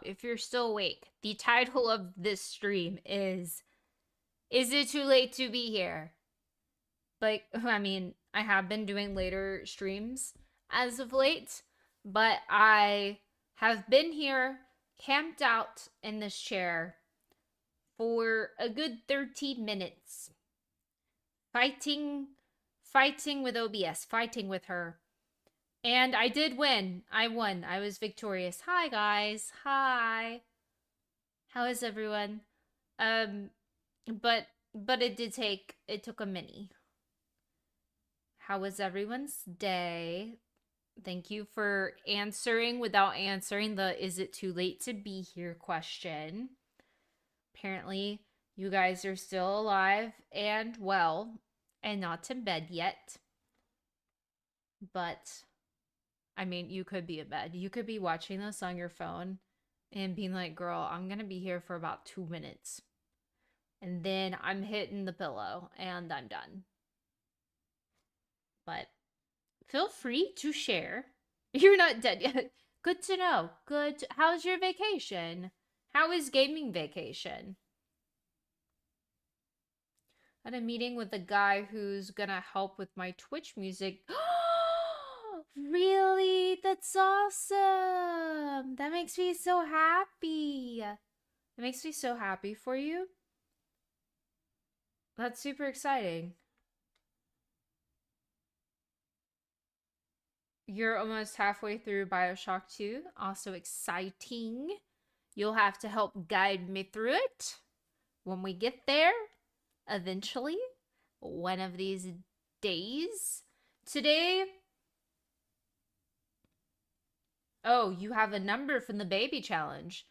up if you're still awake. The title of this stream Is it too late to be here? Like, I mean, I have been doing later streams as of late, but I have been here camped out in this chair for a good 13 minutes fighting fighting with OBS, fighting with her. And I did win. I won. I was victorious. Hi guys. Hi. How is everyone? Um but it took a mini. How was everyone's day? Thank you for answering without answering the is it too late to be here question. Apparently, you guys are still alive and well and not in bed yet. But I mean, you could be in bed. You could be watching this on your phone and being like, girl, I'm going to be here for about 2 minutes. And then I'm hitting the pillow and I'm done. But feel free to share. You're not dead yet. Good to know. Good. How's your vacation? How is gaming vacation? I had a meeting with a guy who's gonna help with my Twitch music. Really? That's awesome. That makes me so happy. It makes me so happy for you. That's super exciting. You're almost halfway through BioShock 2. Also exciting. You'll have to help guide me through it when we get there. Eventually. One of these days. Today. Oh, you have a number from the baby challenge.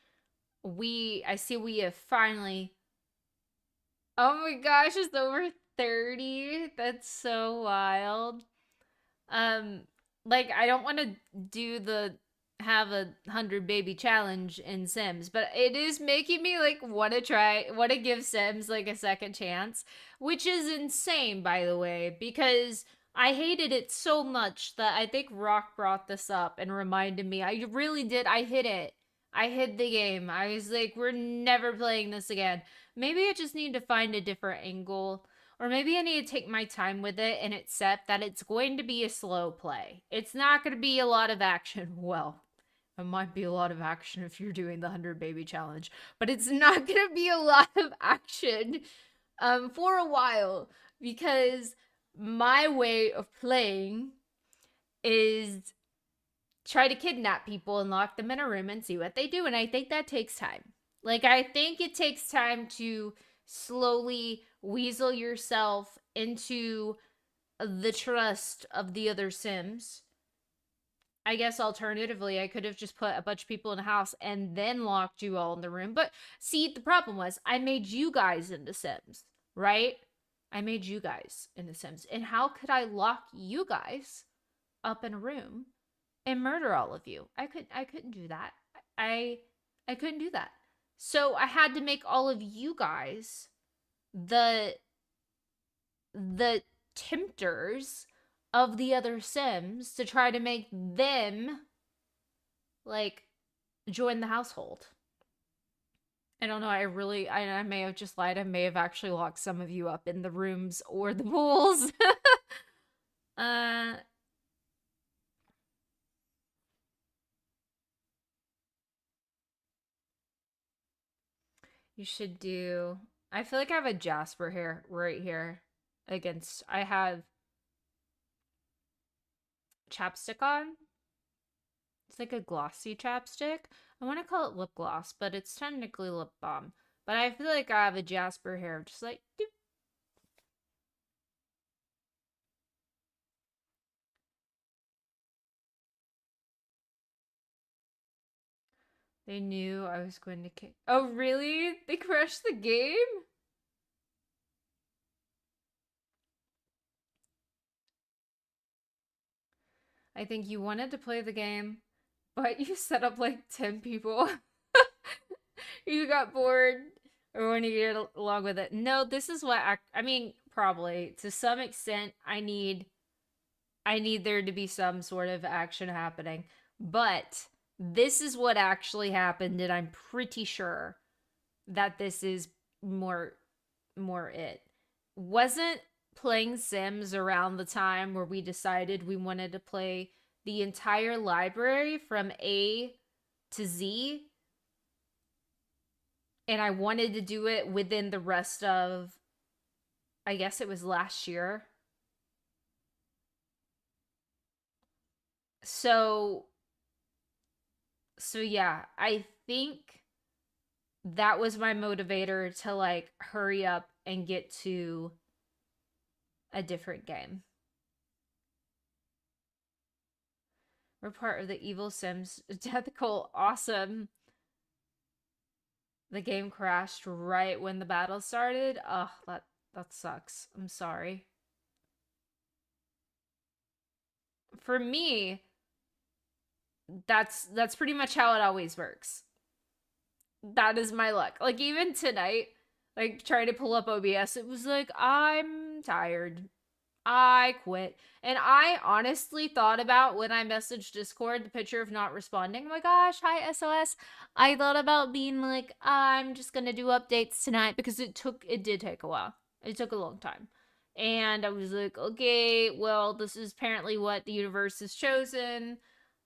I see we have finally. Oh my gosh, it's over 30. That's so wild. Um, like I don't want to do the have 100 baby challenge in Sims, but it is making me like want to give Sims like a second chance, which is insane, by the way, because I hated it so much that I think Rock brought this up and reminded me. I really did. I hit it. I hid the game. I was like, we're never playing this again. Maybe I just need to find a different angle. Or maybe I need to take my time with it and accept that it's going to be a slow play. It's not going to be a lot of action. Well, it might be a lot of action if you're doing the 100 baby challenge, but it's not going to be a lot of action for a while because my way of playing is try to kidnap people and lock them in a room and see what they do. And I think that takes time. Like, I think it takes time to slowly weasel yourself into the trust of the other Sims. I guess alternatively, I could have just put a bunch of people in a house and then locked you all in the room. But see, the problem was I made you guys into Sims, right? I made you guys into Sims. And how could I lock you guys up in a room and murder all of you? I couldn't do that. I couldn't do that. So I had to make all of you guys the tempters of the other Sims to try to make them like join the household. I don't know. I may have just lied. I may have actually locked some of you up in the rooms or the pools. uh, you should do. I feel like I have a Jasper here, right here. I have chapstick on. It's like a glossy chapstick. I want to call it lip gloss, but it's technically lip balm. But I feel like I have a Jasper hair, just like doop. They knew I was going to kick. Oh, really? They crashed the game? I think you wanted to play the game, but you set up like 10 people. You got bored or want to get along with it. No, this is what I mean, probably to some extent I need there to be some sort of action happening. But This is what actually happened, and I'm pretty sure that this is more it. Wasn't playing Sims around the time where we decided we wanted to play the entire library from A to Z, and I wanted to do it within the rest of, I guess it was last year. So yeah, I think that was my motivator to like hurry up and get to a different game. We're part of the Evil Sims death cult. Awesome. The game crashed right when the battle started. Oh, that sucks. I'm sorry. For me, that's pretty much how it always works. That is my luck. Like even tonight, like trying to pull up OBS, it was like I'm tired. I quit. And I honestly thought about when I messaged Discord the picture of not responding. Oh my gosh, hi SOS. I thought about being like, I'm just gonna do updates tonight because it did take a while. It took a long time. And I was like, okay, well, this is apparently what the universe has chosen.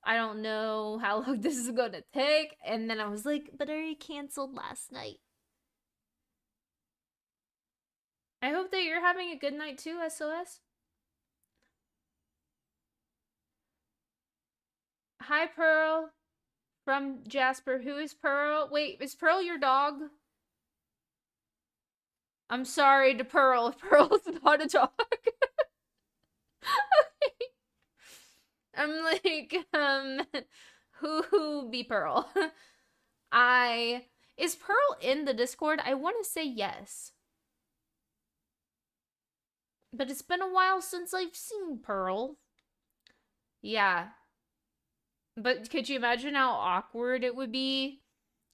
I don't know how long this is gonna take. And then I was like, but I already canceled last night. I hope that you're having a good night too, SOS. Hi, Pearl. From Jasper. Who is Pearl? Wait, is Pearl your dog? I'm sorry to Pearl if Pearl's not a dog. I'm like, who be Pearl? Is Pearl in the Discord? I want to say yes. But it's been a while since I've seen Pearl. Yeah. But could you imagine how awkward it would be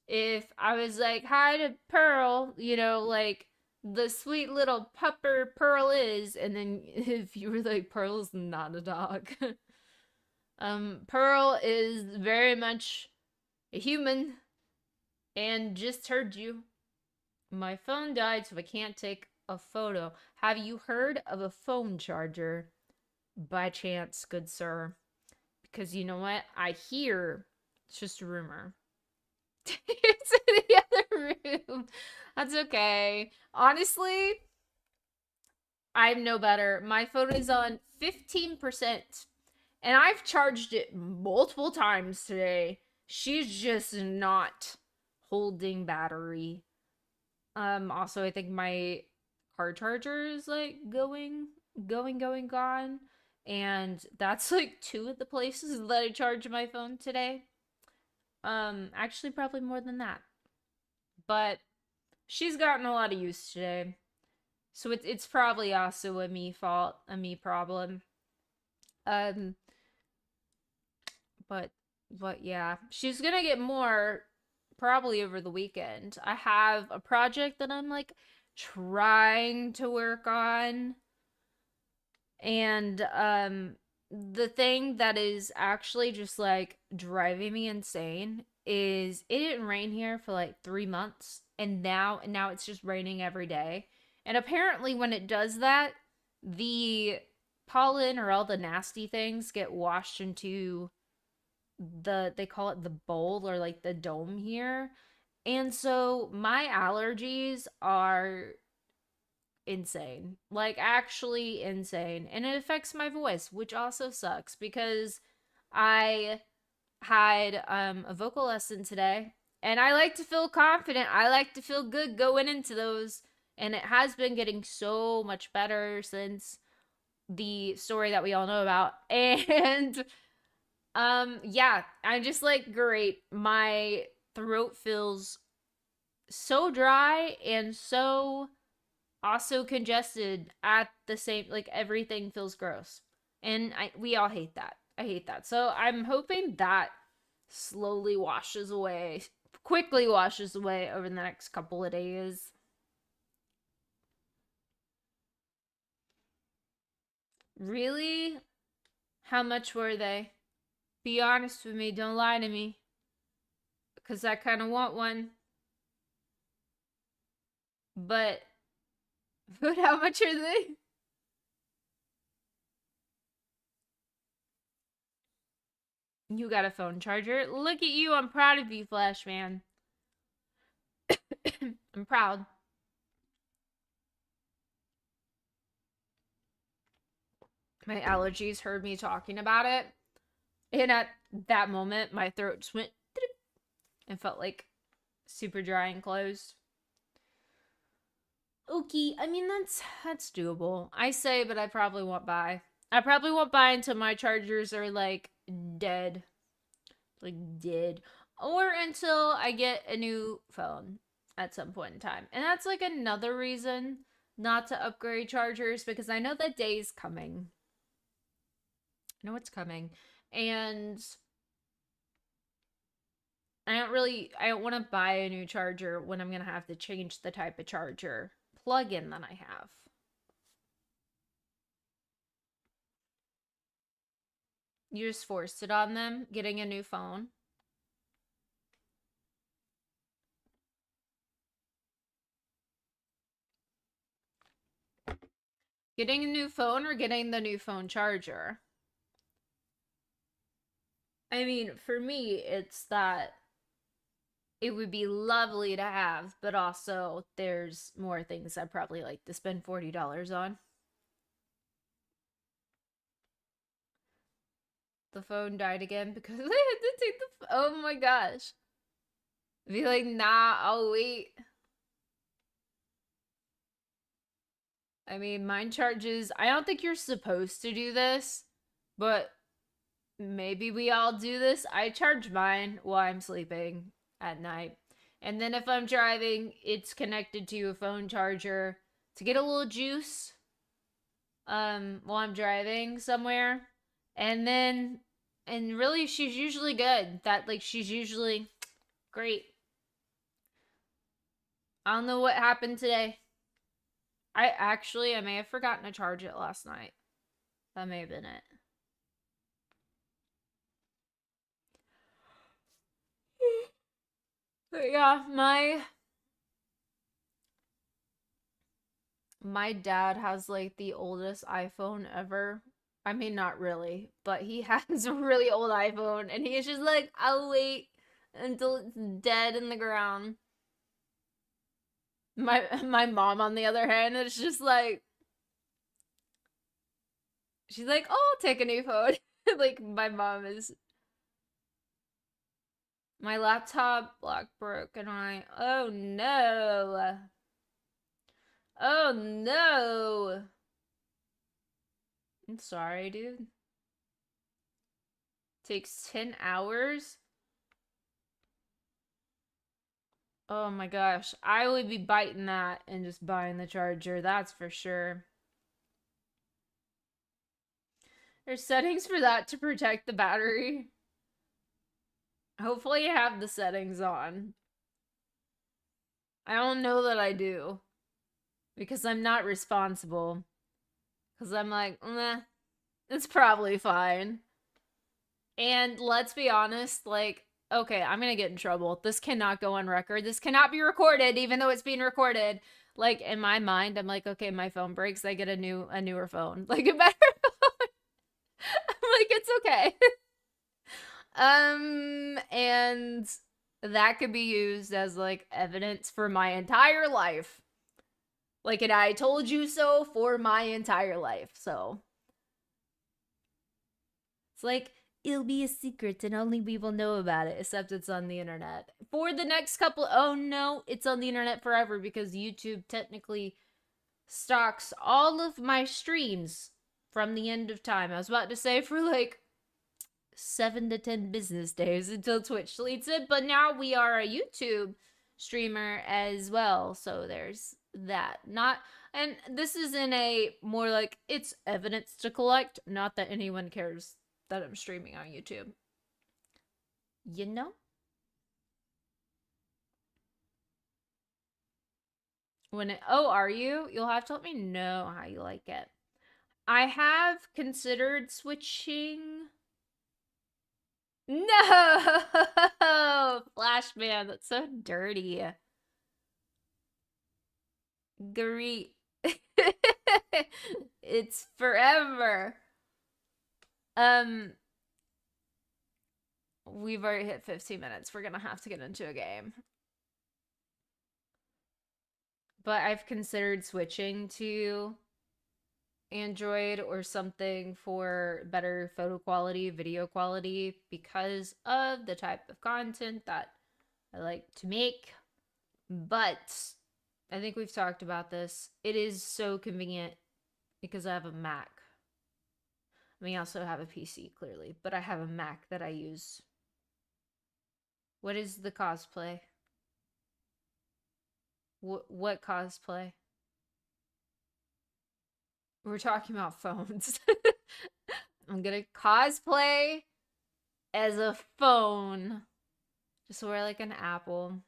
if I was like, hi to Pearl, like the sweet little pupper Pearl is, and then if you were like, Pearl's not a dog. Pearl is very much a human and just heard you. My phone died, so I can't take a photo. Have you heard of a phone charger by chance, good sir? Because you know what? I hear it's just a rumor. It's in the other room. That's okay. Honestly, I know better. My phone is on 15%, and I've charged it multiple times today. She's just not holding battery. Also, I think my car charger is like gone. And that's like two of the places that I charge my phone today. Actually, probably more than that. But she's gotten a lot of use today. So it's probably also a me fault, a me problem. Um, but yeah, she's gonna get more probably over the weekend. I have a project that I'm like trying to work on, and the thing that is actually just like driving me insane is it didn't rain here for like 3 months, and now it's just raining every day. And apparently when it does that, the pollen or all the nasty things get washed into they call it the bowl or like the dome here. And so my allergies are insane. Like actually insane. And it affects my voice, which also sucks because I had a vocal lesson today and I like to feel confident. I like to feel good going into those, and it has been getting so much better since the story that we all know about. And yeah, I'm just like great. My throat feels so dry and so also congested at the same, like everything feels gross. And we all hate that. I hate that. So I'm hoping that slowly washes away, quickly washes away over the next couple of days. Really? How much were they? Be honest with me, don't lie to me. Because I kind of want one. But how much are they? You got a phone charger. Look at you. I'm proud of you, Flash Man. I'm proud. My allergies heard me talking about it. And at that moment, my throat just went and felt like super dry and closed. Okay, I mean that's doable. I say, but I probably won't buy. I probably won't buy until my chargers are like dead. Like dead. Or until I get a new phone at some point in time. And that's like another reason not to upgrade chargers because I know that day's coming. I know it's coming. And I don't want to buy a new charger when I'm going to have to change the type of charger plug-in that I have. You just forced it on them, getting a new phone. Getting a new phone or getting the new phone charger? I mean, for me, it's that it would be lovely to have, but also there's more things I'd probably like to spend $40 on. The phone died again because I had to take the. Oh my gosh. Be like, nah, I'll wait. I mean, mine charges. I don't think you're supposed to do this, but maybe we all do this. I charge mine while I'm sleeping at night. And then if I'm driving, it's connected to a phone charger to get a little juice while I'm driving somewhere. And really she's usually good. That like she's usually great. I don't know what happened today. I may have forgotten to charge it last night. That may have been it. But yeah, my dad has like the oldest iPhone ever. I mean, not really, but he has a really old iPhone, and he's just like, I'll wait until it's dead in the ground. My mom, on the other hand, is just like, she's like, oh, I'll take a new phone. Like my mom is. My laptop block broke, and oh no, oh no. I'm sorry, dude. Takes 10 hours. Oh my gosh. I would be biting that and just buying the charger. That's for sure. There's settings for that to protect the battery. Hopefully you have the settings on. I don't know that I do. Because I'm not responsible. Because I'm like, meh, it's probably fine. And let's be honest, like, okay, I'm gonna get in trouble. This cannot go on record. This cannot be recorded, even though it's being recorded. Like in my mind, I'm like, okay, my phone breaks. I get a newer phone, like a better phone. I'm like, it's okay. And that could be used as like evidence for my entire life. Like, and I told you so for my entire life. So it's like, it'll be a secret and only we will know about it, except it's on the internet. For the next couple, oh no, it's on the internet forever because YouTube technically stocks all of my streams from the end of time. I was about to say for like 7 to 10 business days until Twitch deletes it, but now we are a YouTube streamer as well, so there's that. Not, and this is in a more like it's evidence to collect, not that anyone cares that I'm streaming on YouTube. You know? Oh, are you? You'll have to let me know how you like it. I have considered switching No! Flashman, that's so dirty. Greet. It's forever. Um, we've already hit 15 minutes. We're gonna have to get into a game. But I've considered switching to Android or something for better photo quality, video quality, because of the type of content that I like to make. But I think we've talked about this. It is so convenient because I have a Mac. I mean, I also have a PC, clearly, but I have a Mac that I use. What is the cosplay? What cosplay? We're talking about phones. I'm gonna cosplay as a phone. Just wear like an apple.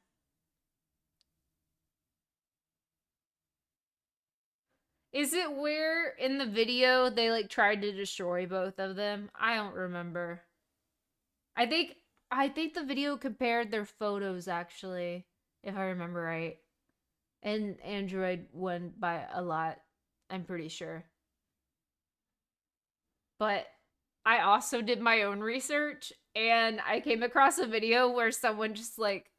Is it where in the video they like tried to destroy both of them? I don't remember. I think I think the video compared their photos actually, if I remember right. And Android won by a lot, I'm pretty sure. But I also did my own research and I came across a video where someone just like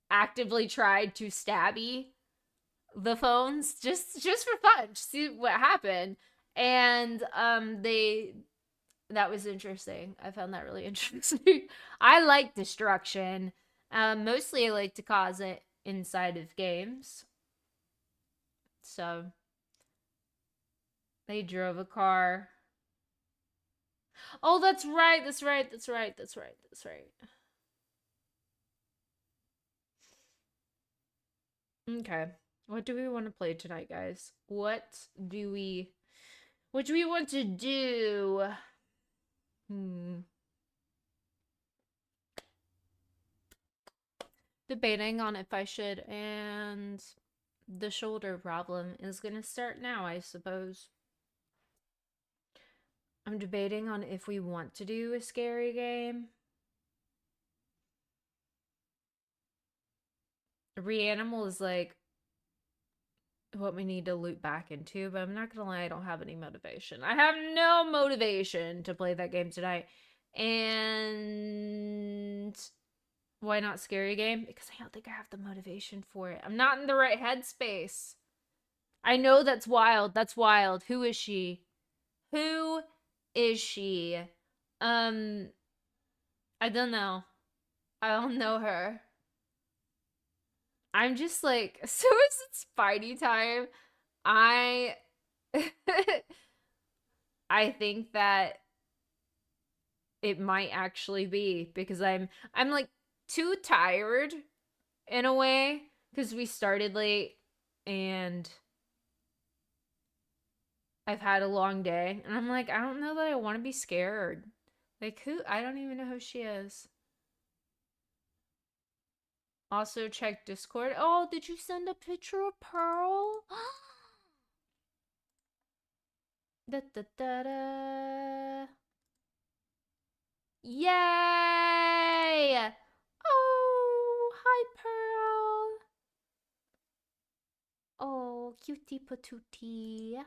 actively tried to stabby the phones just for fun, to see what happened. And they that was interesting. I found that really interesting. I like destruction. Mostly I like to cause it inside of games. So they drove a car. Oh, that's right. That's right. That's right. That's right. That's right. Okay. What do we want to play tonight, guys? What do we want to do? Hmm. Debating on if I should, and the shoulder problem is gonna start now, I suppose. I'm debating on if we want to do a scary game. Reanimal is like what we need to loop back into, but I'm not gonna lie, I don't have any motivation. I have no motivation to play that game tonight. And why not scary game? Because I don't think I have the motivation for it. I'm not in the right headspace. I know that's wild. That's wild. Who is she? Who is she? Um, I don't know. I don't know her. I'm just like, so it's Spidey time. I I think that it might actually be because I'm like too tired in a way because we started late and I've had a long day and I'm like I don't know that I want to be scared. Like who I don't even know who she is. Also check Discord. Oh, did you send a picture of Pearl? Da da da da. Yay! Oh, hi Pearl. Oh, cutie patootie.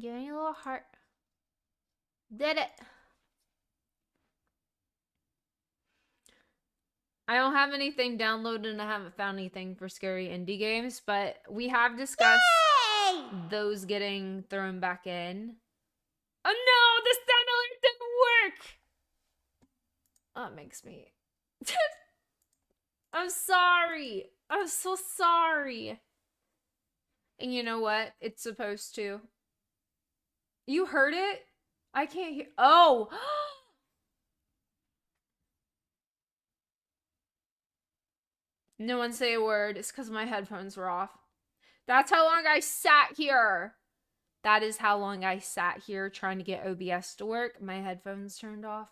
Give me a little heart. Did it. I don't have anything downloaded and I haven't found anything for scary indie games, but we have discussed Yay! Those getting thrown back in. Oh no, the sound alert didn't work! Oh, it makes me... I'm sorry. I'm so sorry. And you know what? It's supposed to. You heard it? I can't hear. Oh! No one say a word. It's because my headphones were off. That's how long I sat here. That is how long I sat here trying to get OBS to work. My headphones turned off.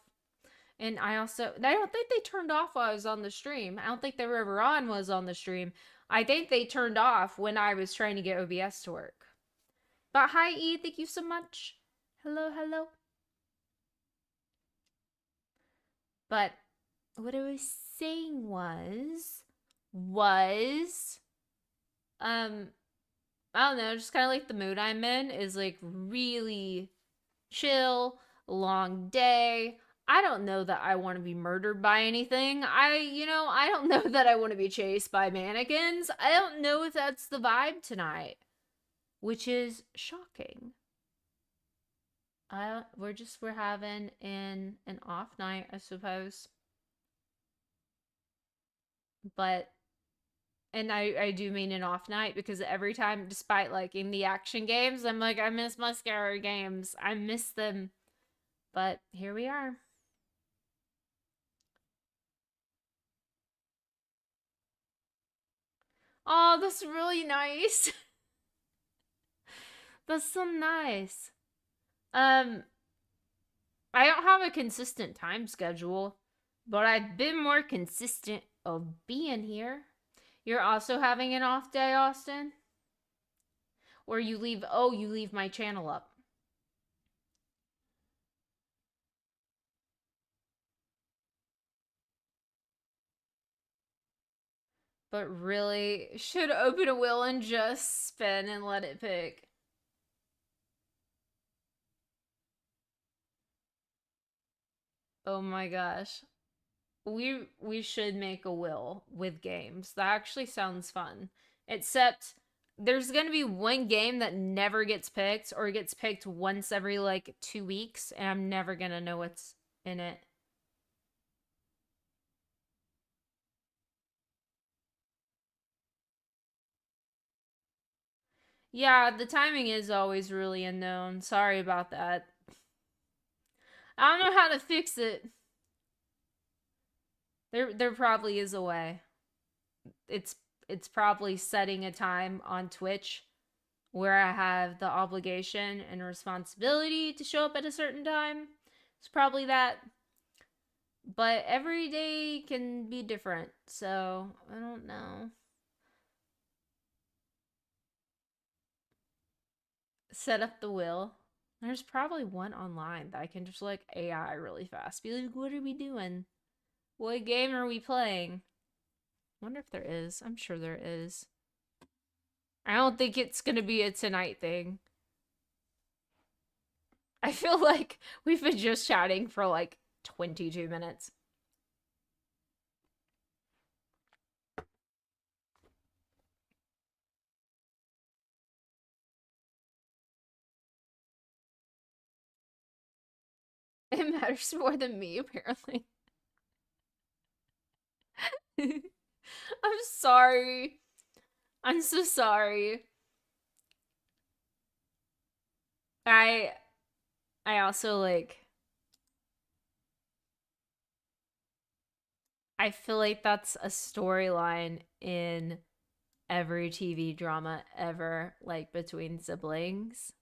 And I don't think they turned off while I was on the stream. I don't think they were ever on was on the stream. I think they turned off when I was trying to get OBS to work. But hi, E. Thank you so much. Hello, hello. But what I was saying um, I don't know, just kind of like the mood I'm in is like really chill, long day. I don't know that I want to be murdered by anything. I don't know that I want to be chased by mannequins. I don't know if that's the vibe tonight, which is shocking. We're having an off night, I suppose. But and I do mean an off night because every time, despite liking the action games, I'm like, I miss my scary games. I miss them. But here we are. Oh, that's really nice. That's so nice. Um, I don't have a consistent time schedule, but I've been more consistent of being here. You're also having an off day, Austin? Or you leave my channel up. But really, should open a wheel and just spin and let it pick. Oh my gosh. We should make a will with games. That actually sounds fun. Except there's going to be one game that never gets picked or gets picked once every like 2 weeks and I'm never going to know what's in it. Yeah, the timing is always really unknown. Sorry about that. I don't know how to fix it. There probably is a way. It's it's probably setting a time on Twitch where I have the obligation and responsibility to show up at a certain time. It's probably that. But every day can be different. So, I don't know. Set up the will. There's probably one online that I can just like AI really fast. Be like, what are we doing? What game are we playing? Wonder if there is. I'm sure there is. I don't think it's gonna be a tonight thing. I feel like we've been just chatting for like 22 minutes. It matters more than me, apparently. I'm sorry. I'm so sorry. I I also like I feel like that's a storyline in every TV drama ever, like between siblings.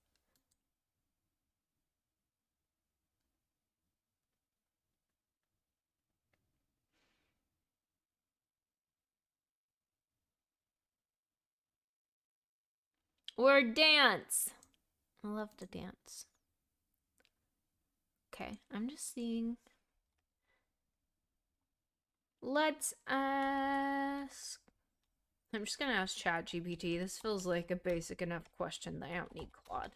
Or dance. I love to dance. Okay, I'm just seeing. Let's ask. I'm just gonna ask ChatGPT. This feels like a basic enough question that I don't need Claude.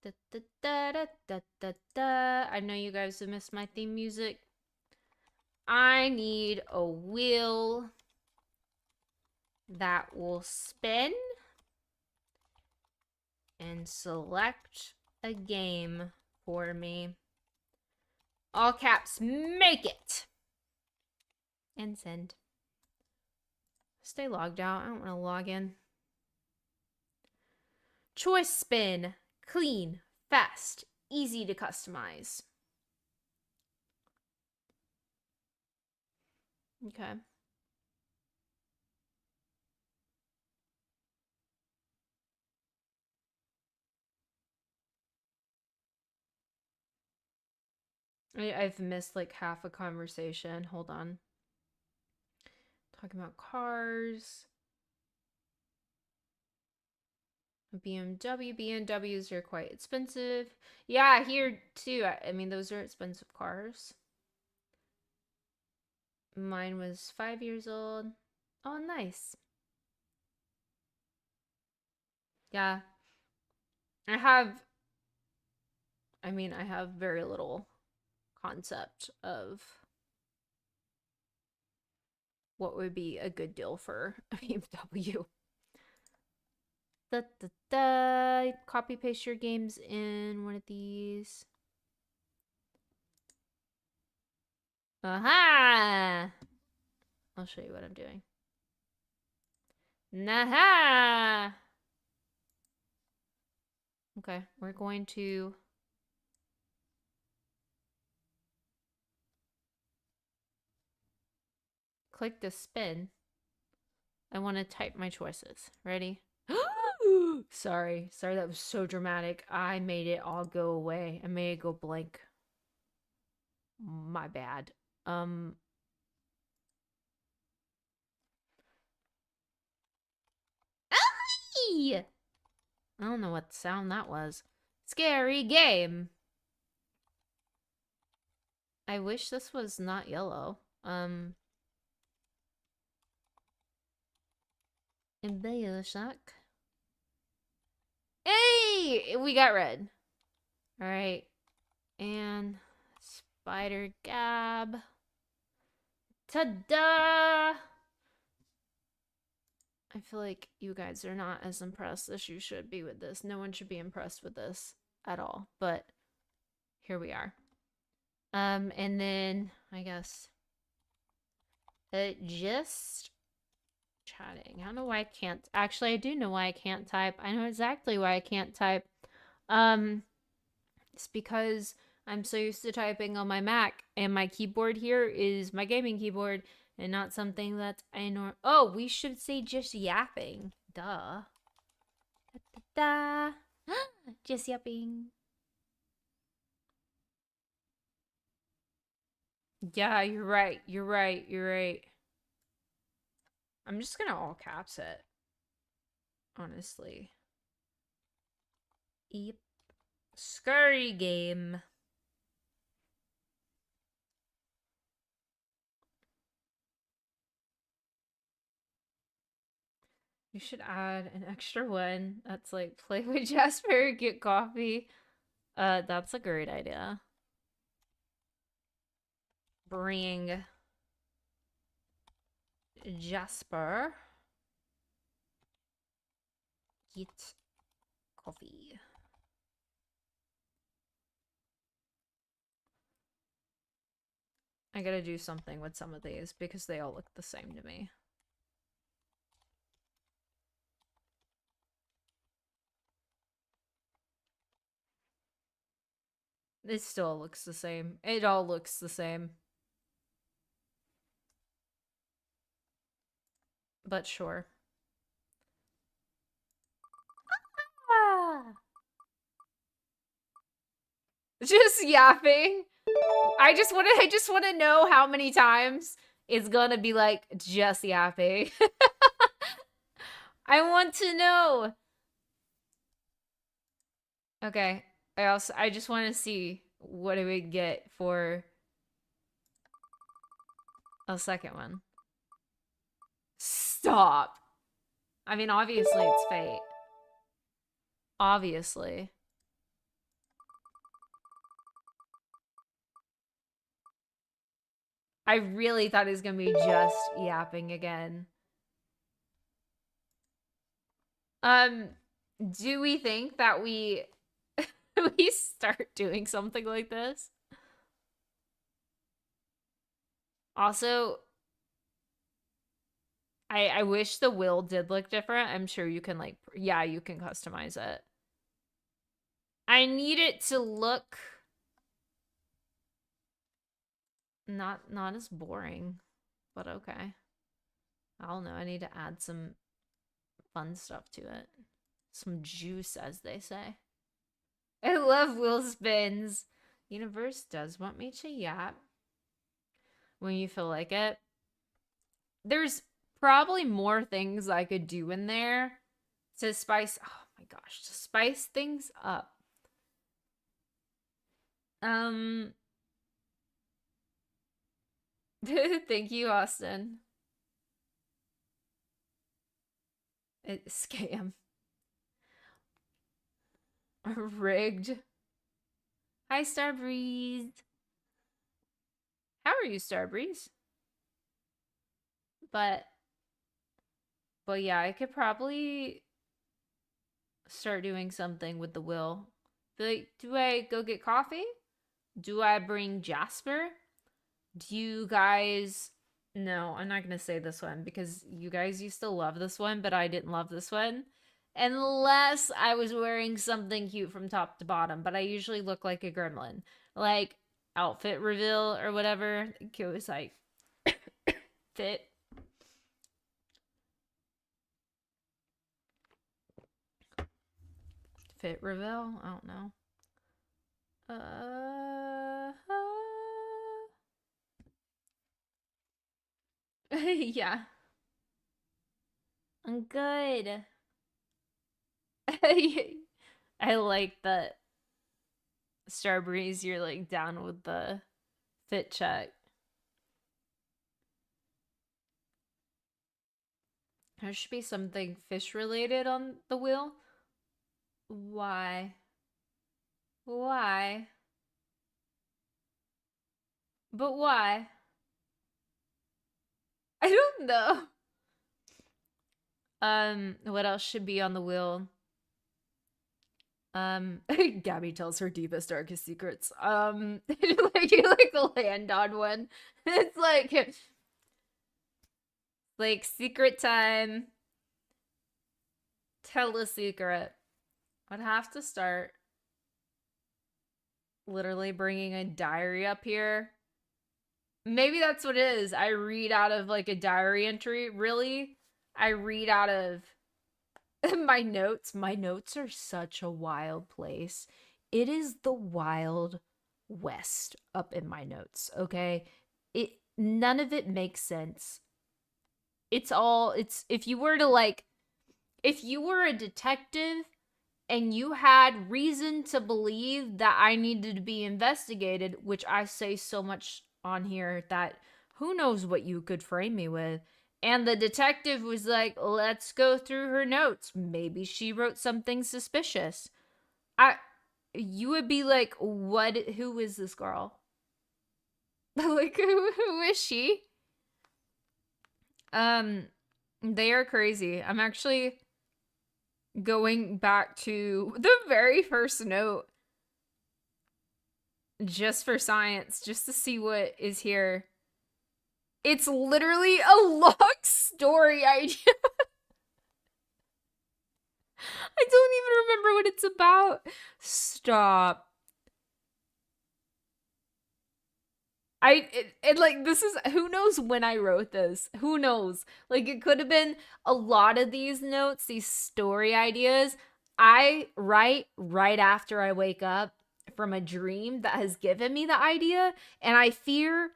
Da, da, da, da, da, da, da. I know you guys have missed my theme music. I need a wheel that will spin and select a game for me. All caps, make it! And send. Stay logged out. I don't want to log in. Choice spin. Clean, fast, easy to customize. Okay. I've missed like half a conversation. Hold on. Talking about cars. A BMW. BMWs are quite expensive. Yeah, here too. I mean, those are expensive cars. Mine was 5 years old. Oh, nice. Yeah. I have, I mean, I have very little concept of what would be a good deal for a BMW. Copy paste your games in one of these. Aha! I'll show you what I'm doing. Naha! Okay, we're going to click the spin. I want to type my choices. Ready? Sorry, that was so dramatic. I made it all go away. I made it go blank. My bad. I don't know what sound that was. Scary game. I wish this was not yellow. In BioShock. Hey! We got red. Alright. And Spider Gab. Ta-da! I feel like you guys are not as impressed as you should be with this. No one should be impressed with this at all. But here we are. And then I guess just chatting. I don't know why I can't. Actually, I do know why I can't type. I know exactly why I can't type. It's because I'm so used to typing on my Mac, and my keyboard here is my gaming keyboard, and not something that I know. Oh, we should say just yapping. Duh. Da, da, da. Just yapping. Yeah, you're right. You're right. You're right. I'm just gonna all caps it. Honestly. Yep. Scurry game. You should add an extra one that's like play with Jasper, get coffee. That's a great idea. Bring Jasper. Get coffee. I gotta do something with some of these because they all look the same to me. It still looks the same. It all looks the same. But sure. Ah. Just yapping. I just want to know how many times it's gonna be like just yapping. I want to know. Okay. I just want to see what I would get for a second one. Stop. I mean, obviously it's fate. Obviously. I really thought it was gonna be just yapping again. Do we think that we we start doing something like this? Also, I wish the will did look different. I'm sure you can like yeah, you can customize it. I need it to look not as boring, but okay. I don't know. I need to add some fun stuff to it. Some juice, as they say. I love wheel spins. Universe does want me to yap when you feel like it. There's probably more things I could do in there to spice. Oh my gosh, to spice things up. Um, thank you, Austin. Scam. Rigged. Hi, Starbreeze. How are you, Starbreeze? But, but yeah, I could probably start doing something with the will. Be like, do I go get coffee? Do I bring Jasper? Do you guys. No, I'm not going to say this one because you guys used to love this one, but I didn't love this one. Unless I was wearing something cute from top to bottom, but I usually look like a gremlin. Like outfit reveal or whatever. It was like fit. Fit reveal? I don't know. Yeah. I'm good. I like that Starbreeze, you're like down with the fit check. There should be something fish related on the wheel. Why? Why? But why? I don't know. What else should be on the wheel? Gabby tells her deepest, darkest secrets. Like you like the land on one. It's like secret time. Tell a secret. I'd have to start literally bringing a diary up here. Maybe that's what it is. I read out of like a diary entry. Really? I read out of my notes. My notes are such a wild place. It is the wild west up in my notes, okay? It none of it makes sense. It's if you were to like if you were a detective and you had reason to believe that I needed to be investigated, which I say so much on here that who knows what you could frame me with. And the detective was like, let's go through her notes. Maybe she wrote something suspicious. I you would be like, what who is this girl? Like who is she? Um they are crazy. I'm actually going back to the very first note just for science, just to see what is here. It's literally a long story idea. I don't even remember what it's about. Stop. Like this is who knows when I wrote this. Who knows? Like it could have been a lot of these notes, these story ideas. I write right after I wake up from a dream that has given me the idea, and I fear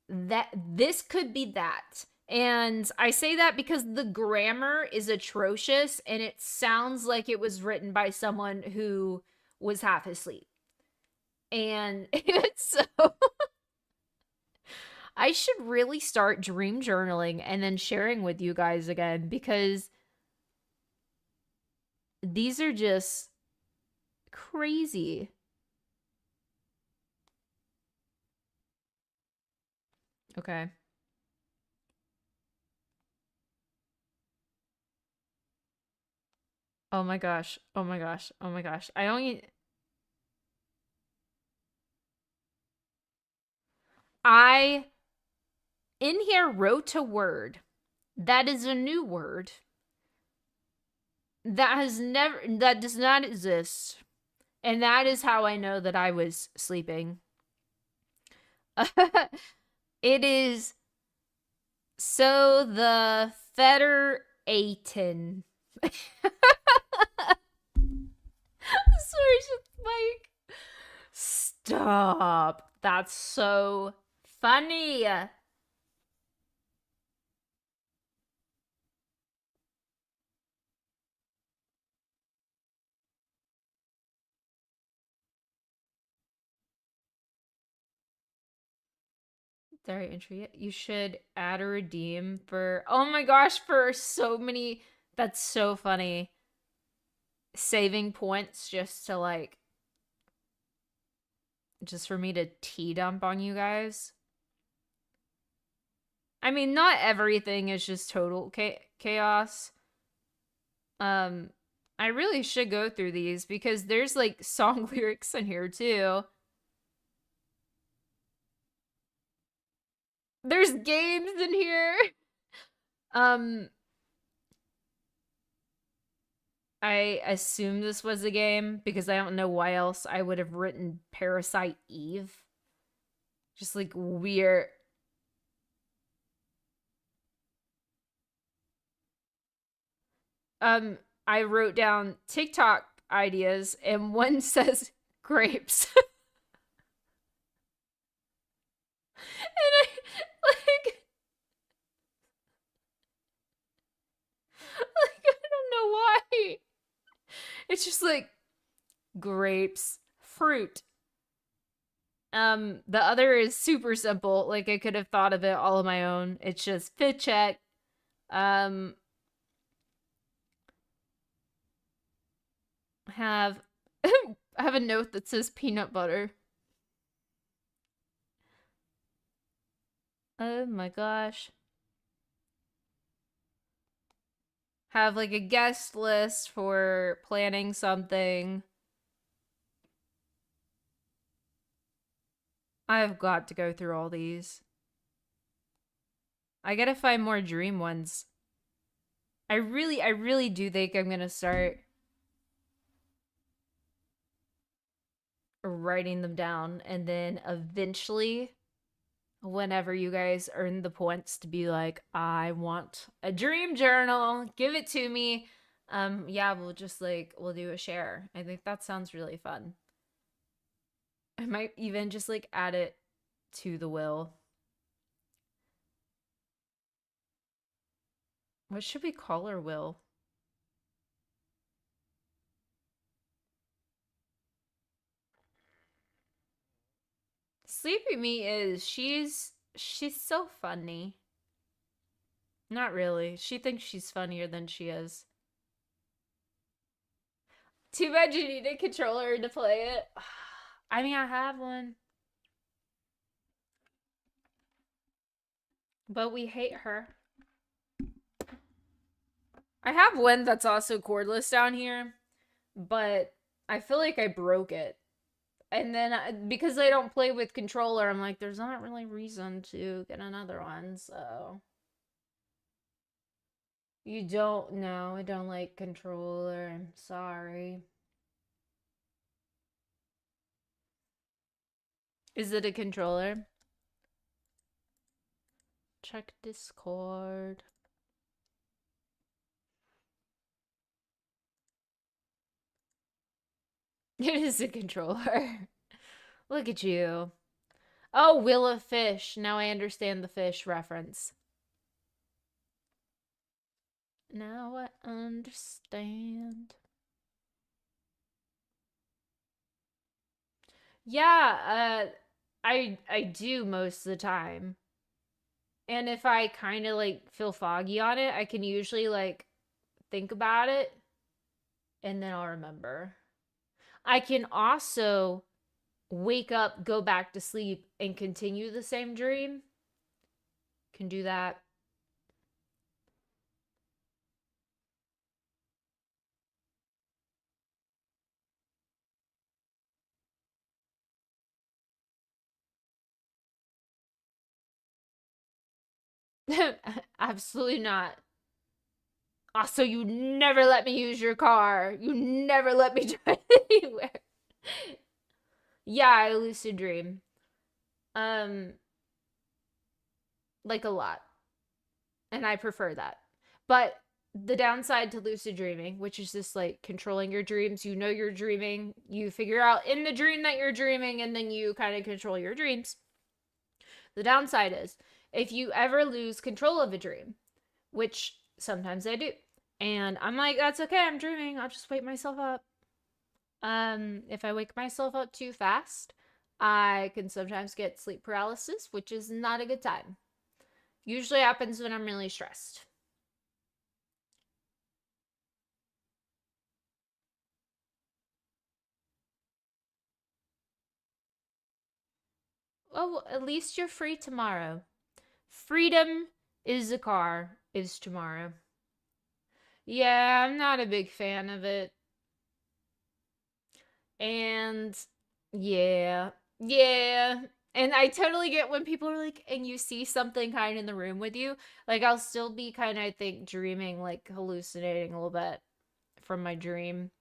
that this could be that. And I say that because the grammar is atrocious and it sounds like it was written by someone who was half asleep. And it's so I should really start dream journaling and then sharing with you guys again because these are just crazy. Okay. Oh my gosh. Oh my gosh. Oh my gosh. I in here wrote a word that is a new word that does not exist. And that is how I know that I was sleeping. It is so the Federatin. Sorry, Mike. Stop. That's so funny. Sorry, entry. You should add a redeem for, oh my gosh, for so many. That's so funny. Saving points just to like, just for me to tea dump on you guys. I mean, not everything is just total chaos. I really should go through these because there's like song lyrics in here too. There's games in here. Um, I assume this was a game because I don't know why else I would have written Parasite Eve. Just like weird. I wrote down TikTok ideas and one says grapes. And I like I don't know why. It's just like grapes, fruit. The other is super simple. Like I could have thought of it all on my own. It's just fit check. Um, have have a note that says peanut butter. Oh my gosh. Have like a guest list for planning something. I've got to go through all these. I gotta find more dream ones. I really do think I'm gonna start writing them down and then eventually whenever you guys earn the points to be like, I want a dream journal, give it to me. Yeah, we'll just like we'll do a share. I think that sounds really fun. I might even just like add it to the will. What should we call our will? Sleepy Me is she's so funny. Not really. She thinks she's funnier than she is. Too bad you need a controller to play it. I mean, I have one, but we hate her. I have one that's also cordless down here, but I feel like I broke it. And then because I don't play with controller, I'm like, there's not really reason to get another one. So you don't know. I don't like controller. I'm sorry. Is it a controller? Check Discord. It is a controller. Look at you. Oh, Will of Fish. Now I understand the fish reference. Now I understand. Yeah, I do most of the time. And if I kind of like feel foggy on it, I can usually like think about it and then I'll remember. I can also wake up, go back to sleep, and continue the same dream. Can do that. Absolutely not. Also, you never let me use your car. You never let me drive anywhere. Yeah, I lucid dream. Um, like a lot. And I prefer that. But the downside to lucid dreaming, which is just like controlling your dreams, you know you're dreaming, you figure out in the dream that you're dreaming, and then you kind of control your dreams. The downside is if you ever lose control of a dream, which sometimes I do, and I'm like, that's okay, I'm dreaming, I'll just wake myself up. If I wake myself up too fast, I can sometimes get sleep paralysis, which is not a good time. Usually happens when I'm really stressed. Oh, at least you're free tomorrow. Freedom is the car, is tomorrow. Yeah, I'm not a big fan of it. And yeah, yeah. And I totally get when people are like, and you see something kind of in the room with you. Like, I'll still be kind of, I think, dreaming, like hallucinating a little bit from my dream.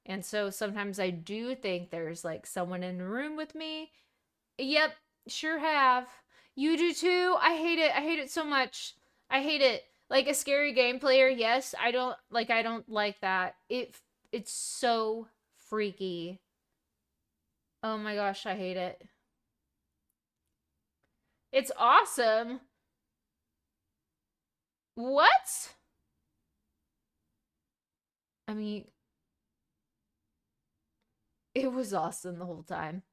And so sometimes I do think there's like someone in the room with me. Yep, sure have. You do too? I hate it. I hate it so much. I hate it. Like a scary game player, yes. I don't like that. It's so freaky. Oh my gosh, I hate it. It's awesome. What? I mean, it was awesome the whole time.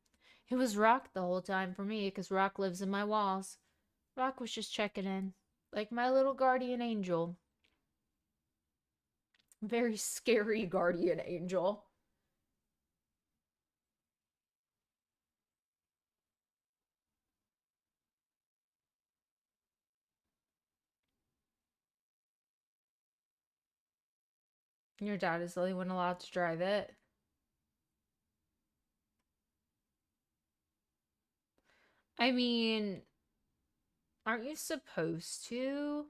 It was Rock the whole time for me because Rock lives in my walls. Rock was just checking in, like my little guardian angel. Very scary guardian angel. Your dad is the only one allowed to drive it. I mean, aren't you supposed to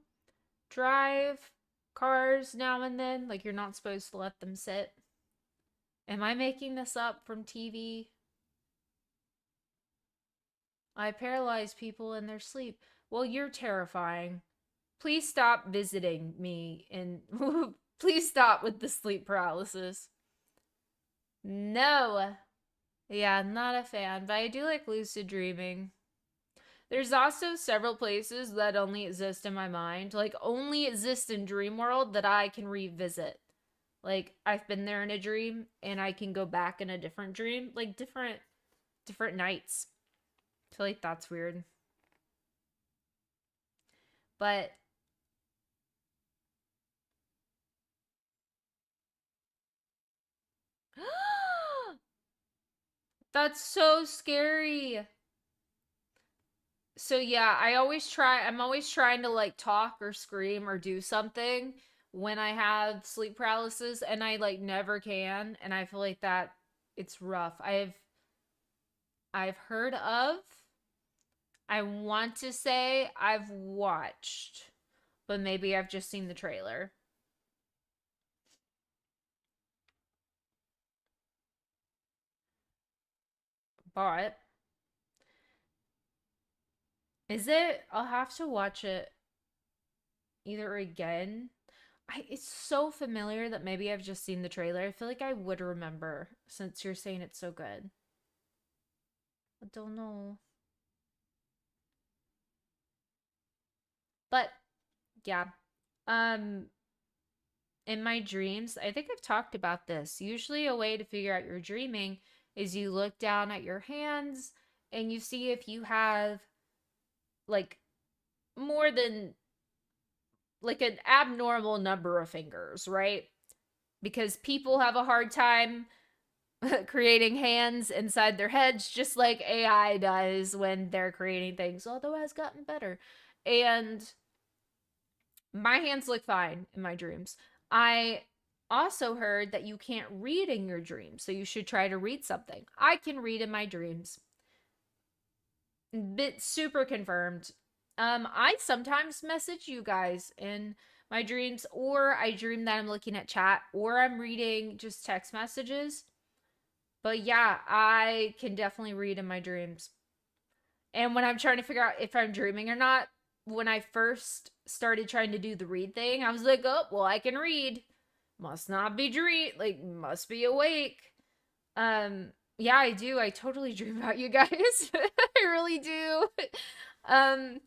drive cars now and then? Like, you're not supposed to let them sit? Am I making this up from TV? I paralyze people in their sleep. Well, you're terrifying. Please stop visiting me and please stop with the sleep paralysis. No. Yeah, not a fan, but I do like lucid dreaming. There's also several places that only exist in my mind, like only exist in dream world that I can revisit. Like I've been there in a dream and I can go back in a different dream, like different nights. I feel like that's weird. But that's so scary. So yeah, I'm always trying to like talk or scream or do something when I have sleep paralysis and I like never can and I feel like that it's rough. I've heard of, I want to say I've watched, but maybe I've just seen the trailer. But is it? I'll have to watch it either again. It's so familiar that maybe I've just seen the trailer. I feel like I would remember since you're saying it's so good. I don't know. But yeah. Um in my dreams, I think I've talked about this. Usually a way to figure out your dreaming is you look down at your hands and you see if you have like more than like an abnormal number of fingers, right? Because people have a hard time creating hands inside their heads, just like AI does when they're creating things, although it has gotten better. And my hands look fine in my dreams. I also heard that you can't read in your dreams, so you should try to read something. I can read in my dreams. Bit super confirmed. I sometimes message you guys in my dreams, or I dream that I'm looking at chat, or I'm reading just text messages. But yeah, I can definitely read in my dreams. And when I'm trying to figure out if I'm dreaming or not, when I first started trying to do the read thing, I was like, oh, well, I can read. Must not be like, must be awake. Yeah, I do. I totally dream about you guys. I really do. Um,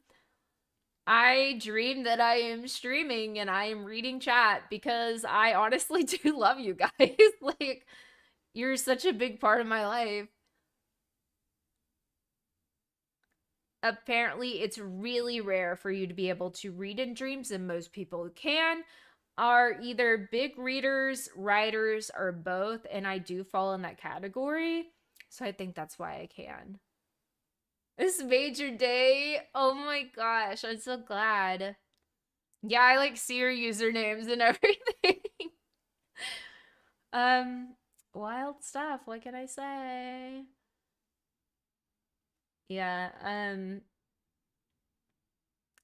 I dream that I am streaming and I am reading chat because I honestly do love you guys. Like, you're such a big part of my life. apparently it's really rare for you to be able to read in dreams, and most people who can are either big readers, writers, or both, and I do fall in that category. So I think that's why I can. This made your day. Oh my gosh, I'm so glad. Yeah, I like see your usernames and everything. um, Wild stuff. What can I say? Yeah,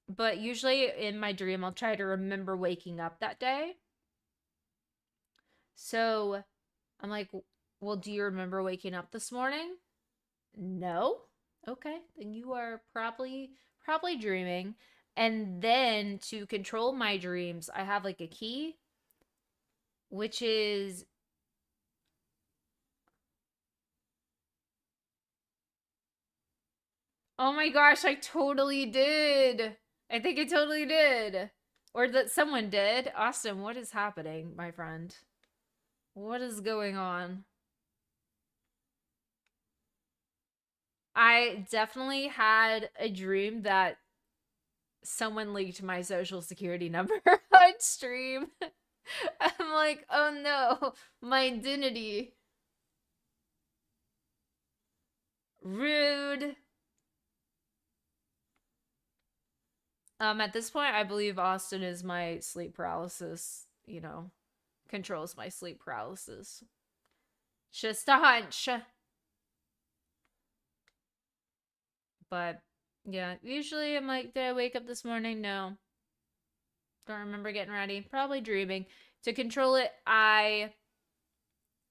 but usually in my dream, I'll try to remember waking up that day. So I'm like, well, do you remember waking up this morning? No. Okay, then you are probably dreaming. And then to control my dreams, I have like a key, which is, oh my gosh, I totally did. I think I totally did. Or that someone did. Austin, what is happening, my friend? What is going on? I definitely had a dream that someone leaked my social security number on stream. I'm like, oh no, my identity. Rude. At this point, I believe Austin is my sleep paralysis, controls my sleep paralysis. Just a hunch. But yeah, usually I'm like, did I wake up this morning? No. Don't remember getting ready. Probably dreaming. To control it, I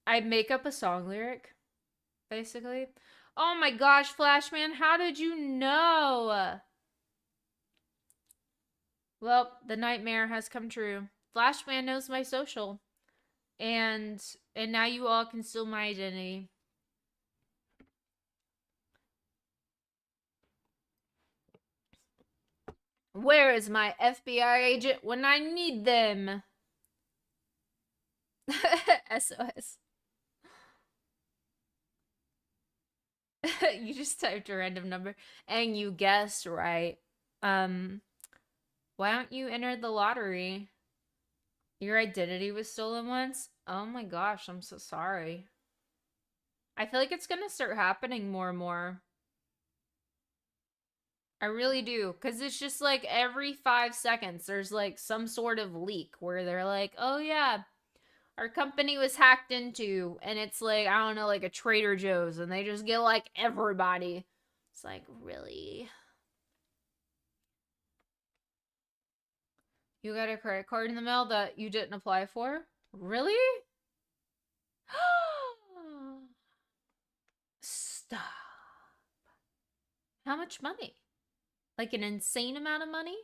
make up a song lyric, basically. Oh my gosh, Flashman, how did you know? Well, the nightmare has come true. Flashman knows my social. And now you all can steal my identity. Where is my FBI agent when I need them? SOS. You just typed a random number and you guessed right. Um, why don't you enter the lottery? Your identity was stolen once? Oh my gosh, I'm so sorry. I feel like it's gonna start happening more and more. I really do. Because it's just like every 5 seconds, there's like some sort of leak where they're like, oh yeah, our company was hacked into. And it's like, I don't know, like a Trader Joe's. And they just get like everybody. It's like, really? You got a credit card in the mail that you didn't apply for? Really? Stop. How much money? Like an insane amount of money?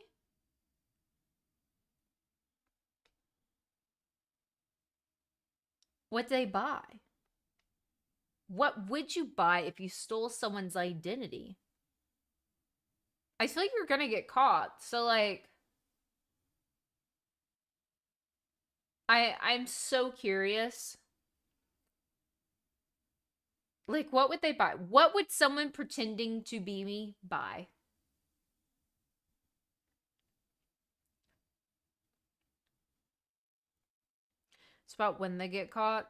What they buy? What would you buy if you stole someone's identity? I feel like you're gonna get caught. So like I'm so curious. Like what would they buy? What would someone pretending to be me buy? It's about when they get caught.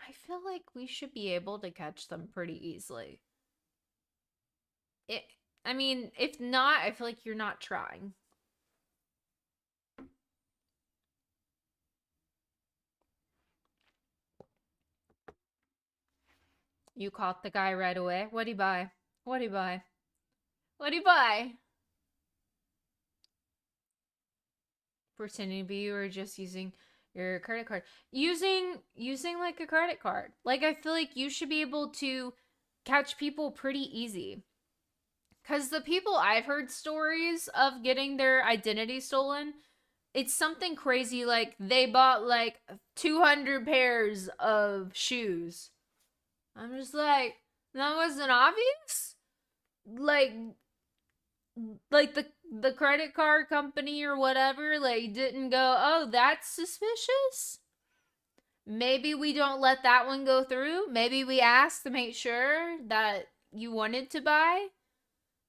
I feel like we should be able to catch them pretty easily. It I mean, if not, I feel like you're not trying. You caught the guy right away. What'd he buy? What'd he buy? What'd he buy? Pretending to be you or just using your credit card. Using like a credit card. Like I feel like you should be able to catch people pretty easy. Cuz the people I've heard stories of getting their identity stolen, it's something crazy like they bought like 200 pairs of shoes. I'm just like, that wasn't obvious? Like the credit card company or whatever like didn't go, "Oh, that's suspicious." Maybe we don't let that one go through. Maybe we ask to make sure that you wanted to buy.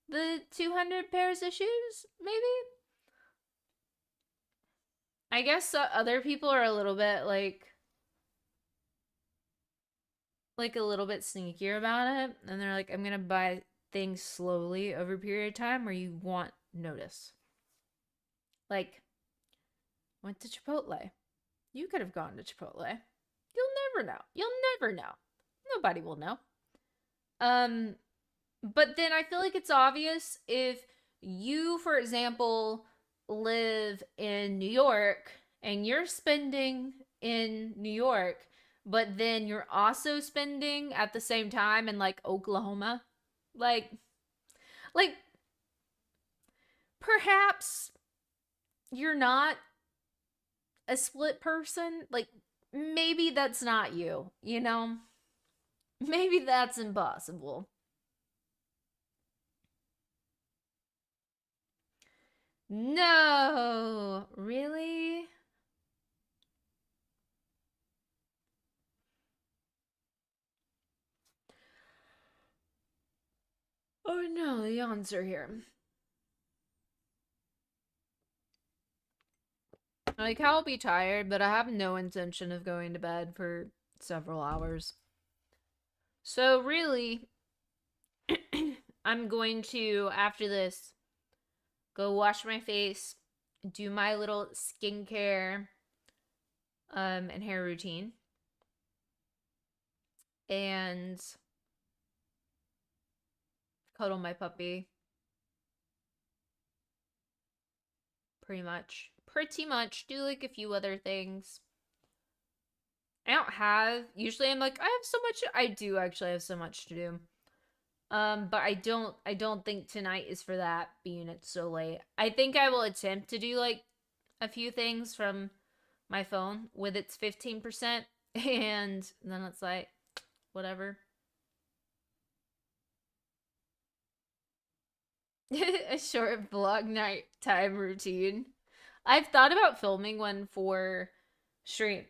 the 200 pairs of shoes, maybe? I guess other people are a little bit like a little bit sneakier about it, and they're like, I'm gonna buy things slowly over a period of time where you want notice. Like, went to Chipotle. You could have gone to Chipotle. You'll never know. You'll never know. Nobody will know. But then I feel like it's obvious if you, for example, live in New York and you're spending in New York, but then you're also spending at the same time in like Oklahoma. Like like perhaps you're not a split person. Like maybe that's not you, you know? Maybe that's impossible. No, really? Oh no, the yawns are here. Like, I'll be tired, but I have no intention of going to bed for several hours. So, really, I'm going to, after this, go wash my face, do my little skincare and hair routine, and cuddle my puppy. Pretty much. Pretty much. Do like a few other things. I don't have, usually I'm like, I have so much. I do actually have so much to do. But I don't think tonight is for that, being it's so late. I think I will attempt to do like a few things from my phone with its 15%, and then it's like whatever. A short vlog night time routine. I've thought about filming one for stream.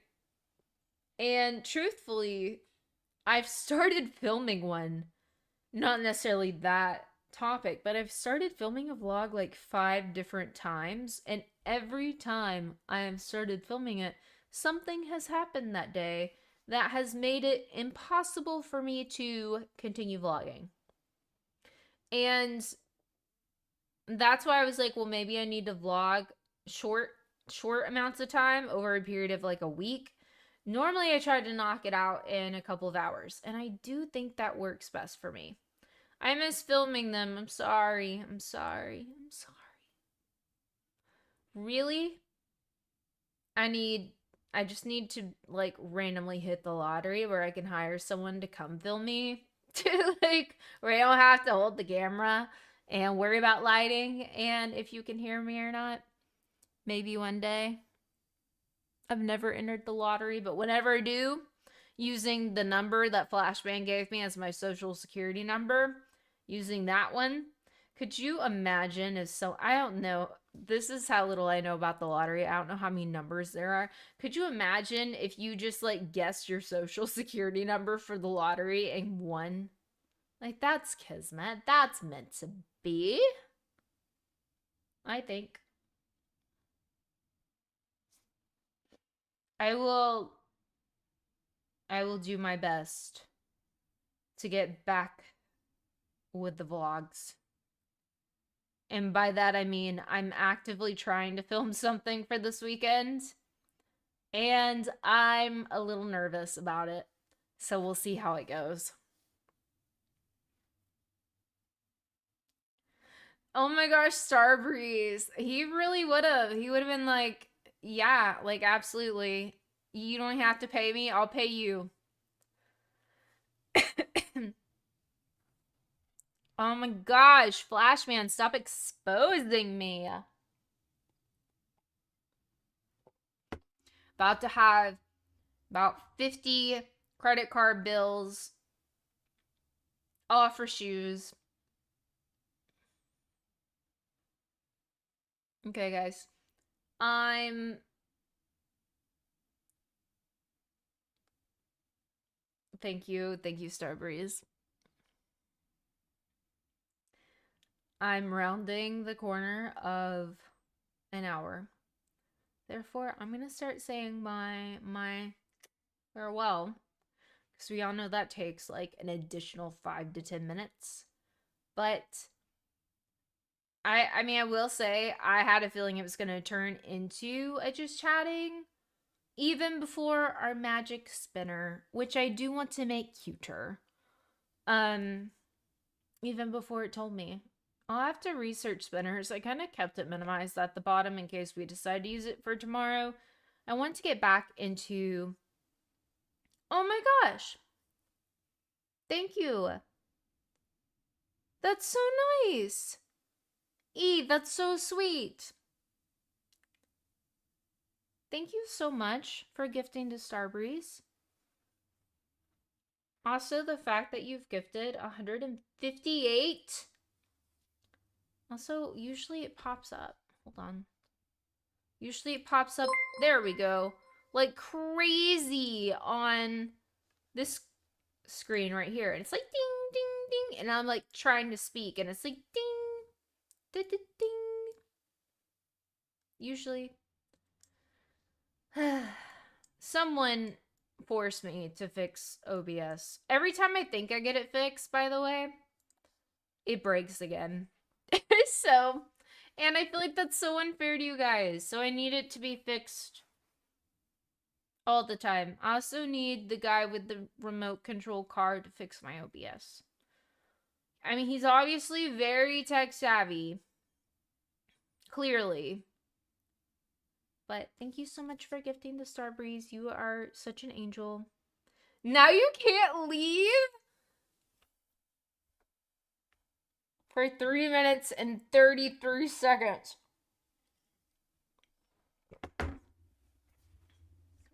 And truthfully, I've started filming one, not necessarily that topic, but I've started filming a vlog like 5 different times, and every time I have started filming it, something has happened that day that has made it impossible for me to continue vlogging. And that's why I was like, well, maybe I need to vlog short short amounts of time over a period of like a week. Normally I try to knock it out in a couple of hours, and I do think that works best for me. I miss filming them. I'm sorry. I'm sorry. I'm sorry. Really? I just need to like randomly hit the lottery where I can hire someone to come film me to like where I don't have to hold the camera and worry about lighting and if you can hear me or not. Maybe one day. I've never entered the lottery, but whenever I do, using the number that Flashbang gave me as my social security number, using that one, could you imagine if so I don't know. This is how little I know about the lottery. I don't know how many numbers there are. Could you imagine if you just like guessed your social security number for the lottery and won? Like that's kismet. That's meant to be. I think. I will I will do my best to get back with the vlogs. And by that, I mean I'm actively trying to film something for this weekend. And I'm a little nervous about it. So we'll see how it goes. Oh my gosh, Starbreeze. He really would have. He would have been like, yeah, like absolutely. You don't have to pay me, I'll pay you. Oh my gosh, Flashman, stop exposing me. About to have about 50 credit card bills, all for shoes. Okay, guys. I'm. Thank you. Thank you, Starbreeze. I'm rounding the corner of an hour. Therefore, I'm gonna start saying my farewell, because we all know that takes like an additional 5 to 10 minutes. But I mean, I will say I had a feeling it was gonna turn into a just chatting even before our magic spinner, which I do want to make cuter. Um, even before it told me. I'll have to research spinners. I kind of kept it minimized at the bottom in case we decide to use it for tomorrow. I want to get back into. Oh my gosh. Thank you. That's so nice. That's so sweet. Thank you so much for gifting to Starbreeze. Also, the fact that you've gifted 158. Also, usually it pops up. Hold on. Usually it pops up. There we go. Like crazy on this screen right here. And it's like ding, ding, ding. And I'm like trying to speak. And it's like ding, ding, ding, ding. Usually. Someone forced me to fix OBS. Every time I think I get it fixed, by the way, it breaks again. So, and I feel like that's so unfair to you guys. So I need it to be fixed all the time. I also need the guy with the remote control card to fix my OBS. I mean, he's obviously very tech savvy. Clearly. But thank you so much for gifting the Starbreeze. You are such an angel. Now you can't leave? For 3 minutes and 33 seconds.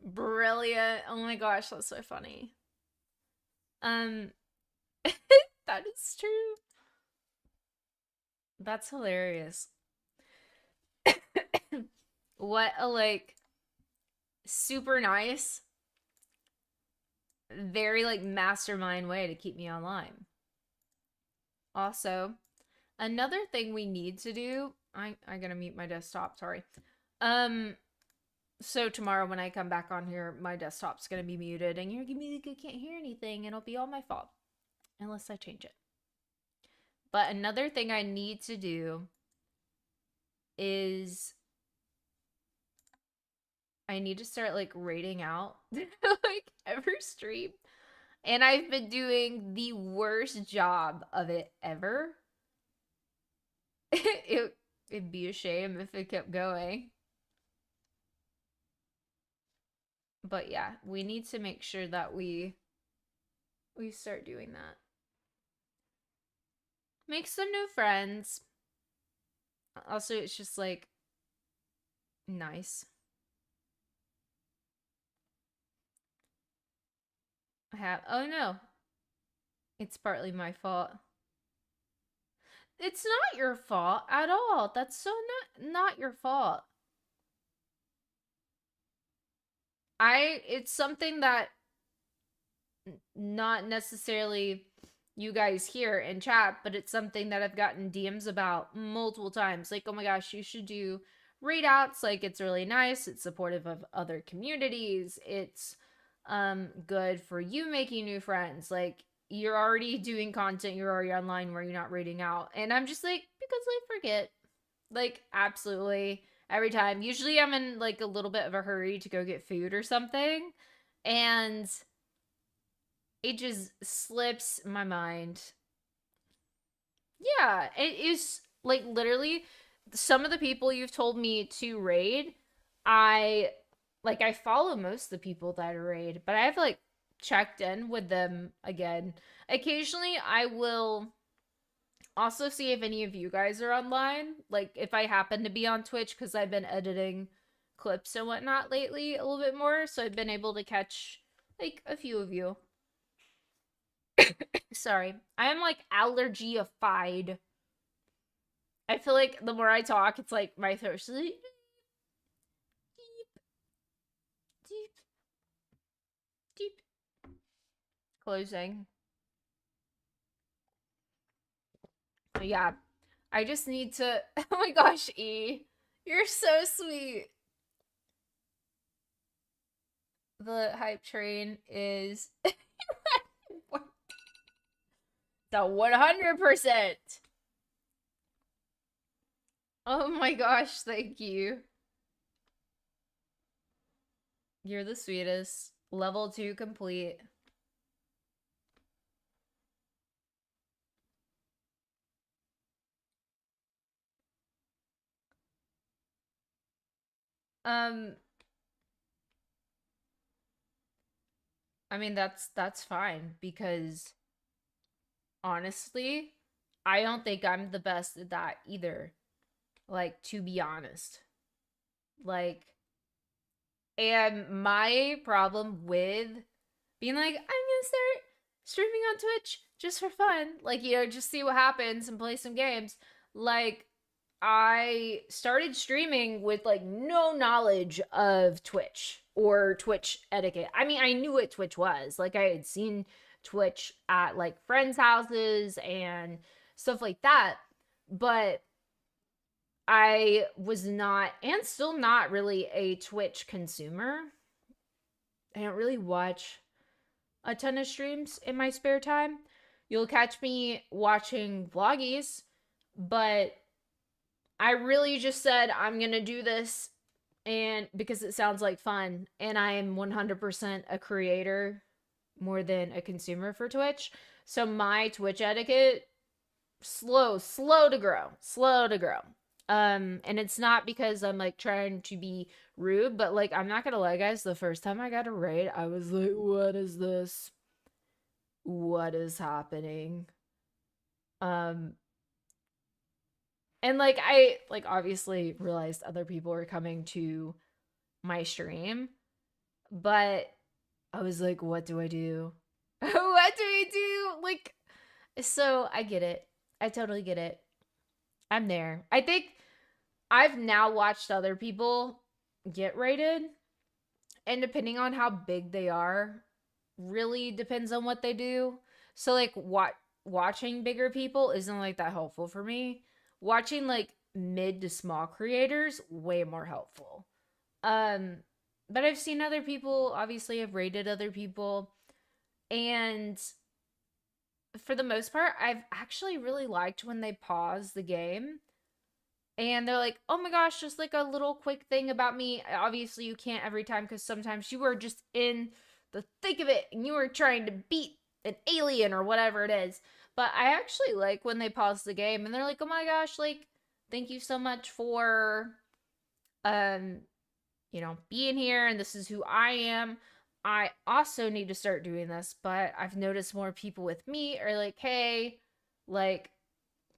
Brilliant. Oh my gosh, that's so funny. That is true. That's hilarious. What a like super nice, very like mastermind way to keep me online. Also, another thing we need to do, I gotta mute my desktop, sorry. So tomorrow when I come back on here, my desktop's gonna be muted and you're gonna be like, I can't hear anything, and it'll be all my fault. Unless I change it. But another thing I need to do is I need to start like rating out like every stream. And I've been doing the worst job of it ever. It'd be a shame if it kept going. But yeah, we need to make sure that we start doing that. Make some new friends. Also, it's just like nice. Oh no. It's partly my fault. It's not your fault at all. That's so not your fault. It's something that not necessarily you guys hear in chat, but it's something that I've gotten DMs about multiple times. Like, oh my gosh, you should do raid outs. Like, it's really nice. It's supportive of other communities. It's good for you making new friends. Like, you're already doing content, you're already online, where you're not raiding out. And I'm just like, because I forget. Like, absolutely. Every time. Usually I'm in like a little bit of a hurry to go get food or something. And it just slips my mind. Yeah, it is like literally some of the people you've told me to raid, I I follow most of the people that are raid, but I've like checked in with them again. Occasionally I will also see if any of you guys are online. Like if I happen to be on Twitch, because I've been editing clips and whatnot lately a little bit more, so I've been able to catch like a few of you. Sorry. I am like allergyified. I feel like the more I talk, it's like my throat's like deep, deep, deep. Closing. Yeah. I just need to. Oh my gosh, E. You're so sweet. The hype train is the 100%. Oh my gosh, thank you. You're the sweetest. Level 2 complete. Um, I mean that's fine because honestly, I don't think I'm the best at that either. Like, to be honest. Like, and my problem with being like, I'm gonna start streaming on Twitch just for fun, like, just see what happens and play some games. Like, I started streaming with like no knowledge of Twitch or Twitch etiquette. I mean, I knew what Twitch was. Like, I had seen Twitch at like friends' houses and stuff like that. But I was not, and still not really, a Twitch consumer. I don't really watch a ton of streams in my spare time. You'll catch me watching vloggies, but I really just said I'm going to do this and because it sounds like fun and I am 100% a creator more than a consumer for Twitch. So my Twitch etiquette slow to grow. Slow to grow. And it's not because I'm like trying to be rude, but like I'm not gonna lie, guys, the first time I got a raid, I was like, what is this? What is happening? Um and like I like obviously realized other people were coming to my stream, but I was like, what do I do? What do I do? Like, so I get it. I totally get it. I'm there. I think I've now watched other people get rated, and depending on how big they are, really depends on what they do. So like watching bigger people isn't like that helpful for me. Watching like mid to small creators way more helpful. Um but I've seen other people, obviously have rated other people, and for the most part I've actually really liked when they pause the game and they're like, oh my gosh, just like a little quick thing about me. Obviously, you can't every time because sometimes you are just in the thick of it and you are trying to beat an alien or whatever it is. But I actually like when they pause the game and they're like, oh my gosh, like, thank you so much for, um, being here and this is who I am. I also need to start doing this, but I've noticed more people with me are like, hey, like,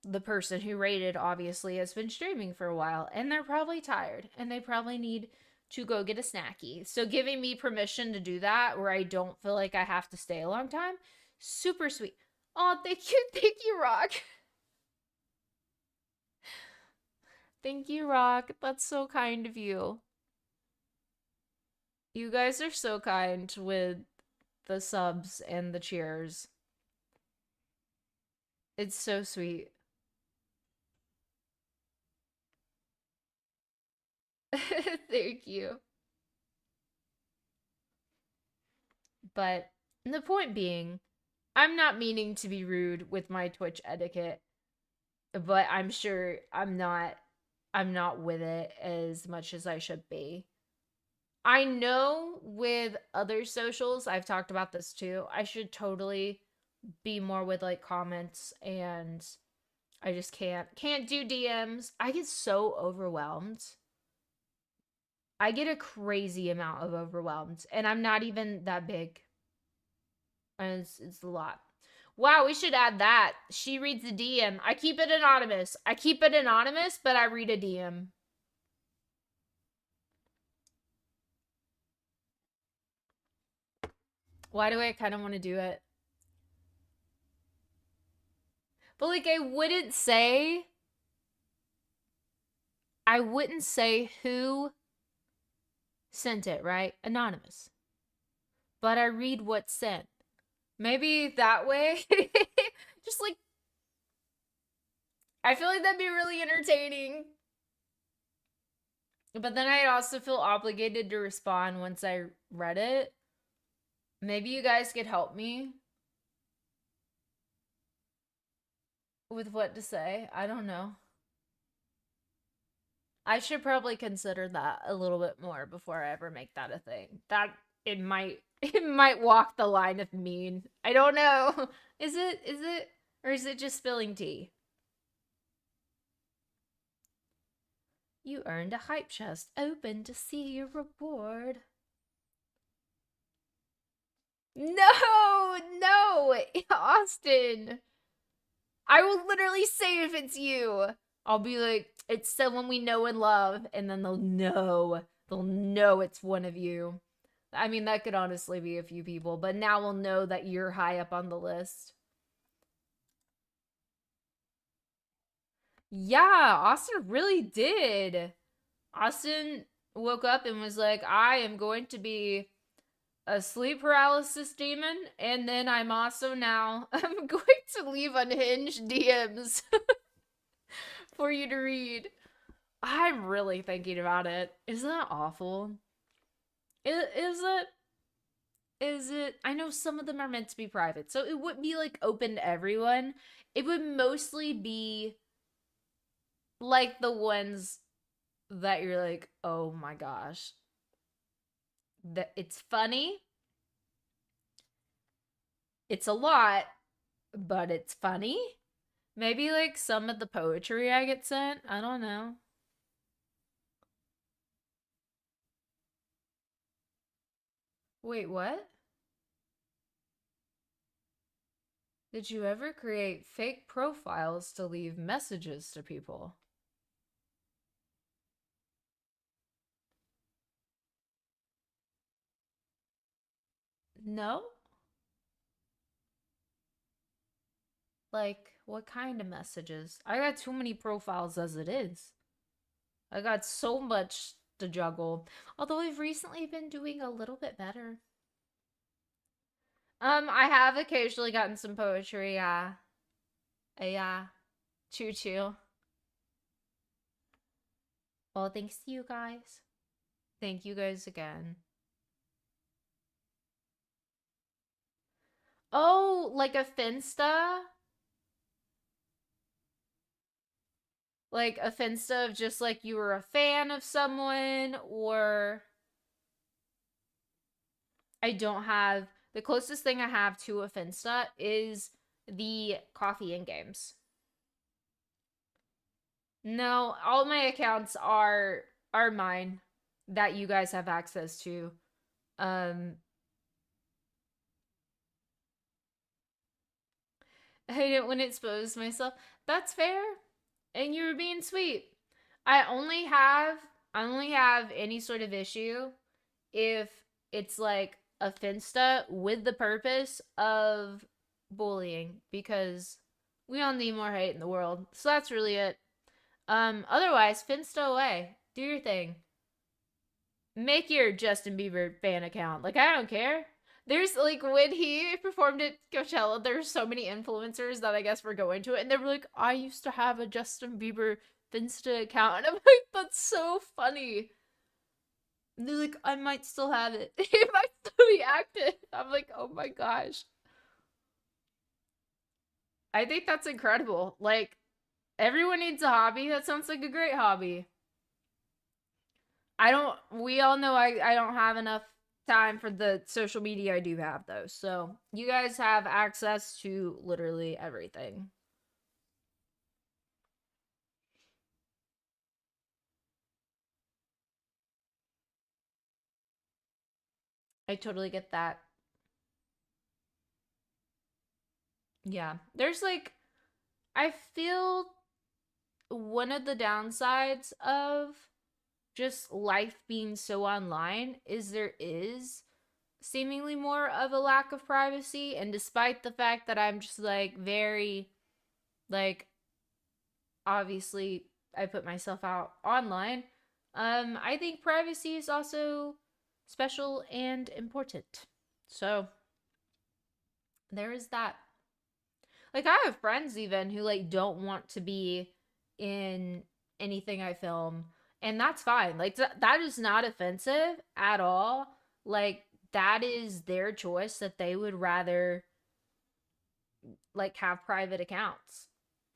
the person who rated obviously has been streaming for a while and they're probably tired and they probably need to go get a snacky. So giving me permission to do that where I don't feel like I have to stay a long time, super sweet. Oh, thank you. Thank you, Rock. Thank you, Rock. That's so kind of you. You guys are so kind with the subs and the cheers. It's so sweet. Thank you. But the point being, I'm not meaning to be rude with my Twitch etiquette, but I'm sure I'm not with it as much as I should be. I know with other socials, I've talked about this too. I should totally be more with like comments, and I just can't do DMs. I get so overwhelmed. I get a crazy amount of overwhelmed and I'm not even that big. And it's a lot. Wow, we should add that. She reads a DM. I keep it anonymous. I keep it anonymous, but I read a DM. Why do I kind of want to do it? But like I wouldn't say who sent it, right? Anonymous. But I read what's sent. Maybe that way. Just like I feel like that'd be really entertaining. But then I'd also feel obligated to respond once I read it. Maybe you guys could help me with what to say. I don't know. I should probably consider that a little bit more before I ever make that a thing. That it might it might walk the line of mean. I don't know. Is it or is it just spilling tea? You earned a hype chest. Open to see your reward. No, no, Austin. I will literally say if it's you. I'll be like, it's someone we know and love, and then they'll know. They'll know it's one of you. I mean, that could honestly be a few people, but now we'll know that you're high up on the list. Yeah, Austin really did. Austin woke up and was like, I am going to be a sleep paralysis demon, and then I'm also now I'm going to leave unhinged DMs for you to read. I'm really thinking about it. Isn't that awful? Is it? Is it? I know some of them are meant to be private, so it wouldn't be like open to everyone. It would mostly be like the ones that you're like, oh my gosh, that it's funny. It's a lot, but it's funny. Maybe like some of the poetry I get sent. I don't know. Wait, what? Did you ever create fake profiles to leave messages to people? No? Like, what kind of messages? I got too many profiles as it is. I got so much to juggle. Although I've recently been doing a little bit better. I have occasionally gotten some poetry, yeah. Choo choo. Well, thanks to you guys. Thank you guys again. Oh, like a Finsta? Like a Finsta of just like you were a fan of someone, or I don't have the closest thing I have to a Finsta is the coffee and games. No, all my accounts are mine that you guys have access to. Um I didn't want to expose myself. That's fair. And you were being sweet. I only have I only have any sort of issue if it's like a Finsta with the purpose of bullying because we all need more hate in the world. So that's really it. Otherwise, Finsta away. Do your thing. Make your Justin Bieber fan account. Like I don't care. There's like when he performed at Coachella, there's so many influencers that I guess were going to it, and they were like, "I used to have a Justin Bieber Finsta account," and I'm like, "That's so funny." And they're like, "I might still have it. It might still be active." I'm like, "Oh my gosh." I think that's incredible. Like everyone needs a hobby. That sounds like a great hobby. I don't we all know I don't have enough time for the social media I do have though. So, you guys have access to literally everything. I totally get that. Yeah. There's like I feel one of the downsides of just life being so online is there is seemingly more of a lack of privacy, and despite the fact that I'm just like very like obviously I put myself out online, I think privacy is also special and important. So there is that. Like I have friends even who like don't want to be in anything I film, and that's fine. Like that is not offensive at all. Like that is their choice that they would rather like have private accounts.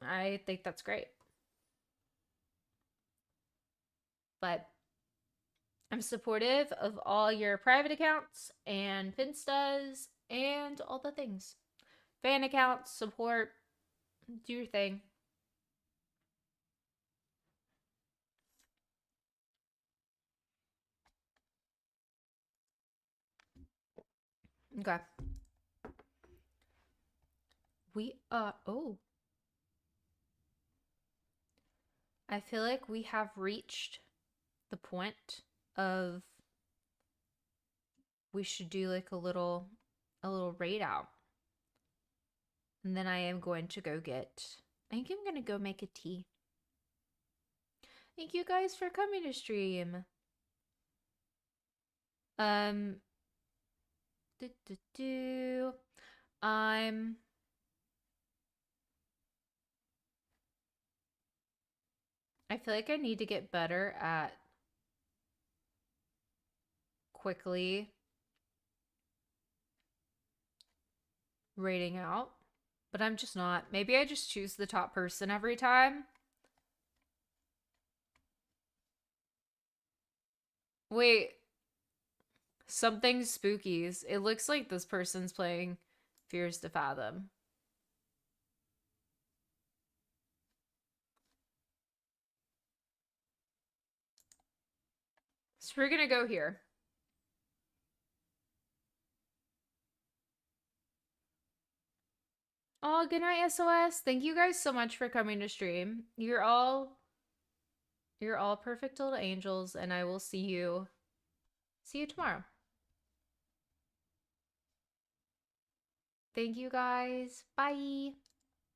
I think that's great. But I'm supportive of all your private accounts and Finstas and all the things. Fan accounts, support, do your thing. Okay. We oh, I feel like we have reached the point of we should do like a little raid out. And then I am going to go get I think I'm gonna go make a tea. Thank you guys for coming to stream. Um do, do, do. I'm I feel like I need to get better at quickly rating out, but I'm just not. Maybe I just choose the top person every time. Wait, something spookies. It looks like this person's playing Fears to Fathom. So we're gonna go here. Oh, good night, SOS. Thank you guys so much for coming to stream. You're all perfect little angels, and I will see you tomorrow. Thank you guys. Bye.